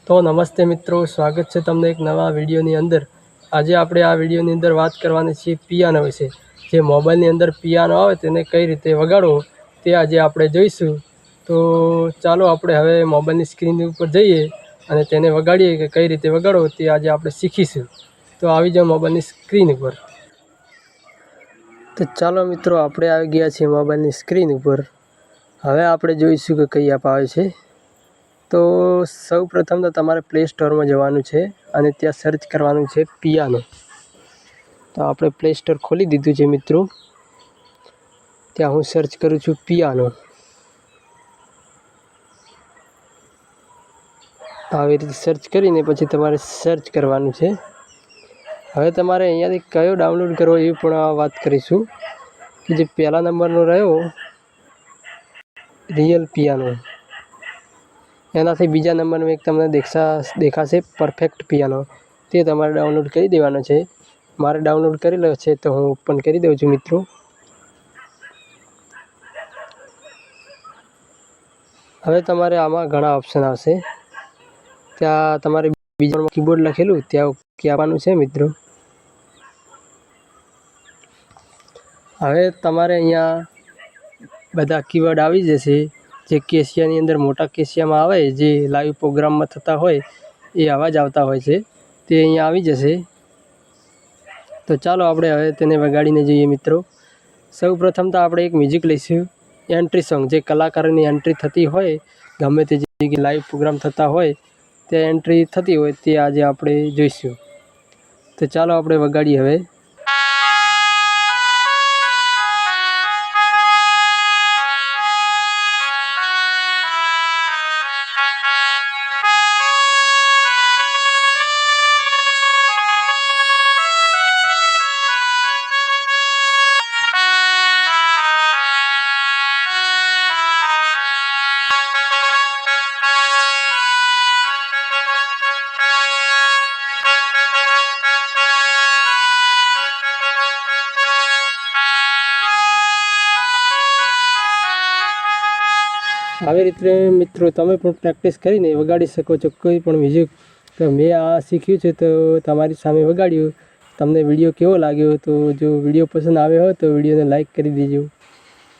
તો નમસ્તે મિત્રો, સ્વાગત છે તમને એક નવા વિડીયોની અંદર। આજે આપણે આ વિડીયોની અંદર વાત કરવાની છે પિયાનો વિશે। જે મોબાઈલની અંદર પિયાનો આવે તેને કઈ રીતે વગાડવો તે આજે આપણે જોઈશું। તો ચાલો આપણે હવે મોબાઈલની સ્ક્રીન ઉપર જઈએ અને તેને વગાડીએ કે કઈ રીતે વગાડવો તે આજે આપણે શીખીશું। તો આવી જાઓ મોબાઈલની સ્ક્રીન ઉપર। તો ચાલો મિત્રો, આપણે આવી ગયા છીએ મોબાઈલની સ્ક્રીન ઉપર। હવે આપણે જોઈશું કે કઈ એપ આવે છે। તો સૌ પ્રથમ તો તમારે પ્લે સ્ટોરમાં જવાનું છે અને ત્યાં સર્ચ કરવાનું છે પિયાનો। તો આપણે પ્લે સ્ટોર ખોલી દીધું છે મિત્રો। ત્યાં હું સર્ચ કરું છું પિયાનો। આવી રીતે સર્ચ કરીને પછી તમારે સર્ચ કરવાનું છે। હવે તમારે અહીંયાથી કયો ડાઉનલોડ કરવો એ પણ વાત કરીશું કે જે પહેલા નંબરનો રહ્યો રિયલ પિયાનો, એનાથી બીજા નંબરનું એક તમને દેખાશે પરફેક્ટ પિયાનો, તે તમારે ડાઉનલોડ કરી દેવાનો છે। મારે ડાઉનલોડ કરેલો છે તો હું ઓપન કરી દઉં છું મિત્રો। હવે તમારે આમાં ઘણા ઓપ્શન આવશે, ત્યાં તમારે બીજા કીબોર્ડ લખેલું ત્યાં ઓકે આપવાનું છે મિત્રો। હવે તમારે અહીંયા બધા કીવર્ડ આવી જશે, જે કેશિયાની અંદર મોટા કેશિયામાં આવે, જે લાઈવ પ્રોગ્રામમાં થતા હોય એ અવાજ આવતા હોય છે, તે અહીંયા આવી જશે। તો ચાલો આપણે હવે તેને વગાડીને જોઈએ મિત્રો। સૌ પ્રથમ તો આપણે એક મ્યુઝિક લઈશું, એન્ટ્રી સોંગ, જે કલાકારોની એન્ટ્રી થતી હોય, ગમે તે જે લાઈવ પ્રોગ્રામ થતા હોય તે એન્ટ્રી થતી હોય તે આજે આપણે જોઈશું। તો ચાલો આપણે વગાડીએ હવે। આવી રીતે મિત્રો તમે પણ પ્રેક્ટિસ કરીને વગાડી શકો છો કોઈ પણ મ્યુઝિક। તો મેં આ શીખ્યું છે તો તમારી સામે વગાડ્યું। તમને વિડીયો કેવો લાગ્યો? તો જો વિડીયો પસંદ આવ્યો હોય તો વિડીયોને લાઈક કરી દેજો।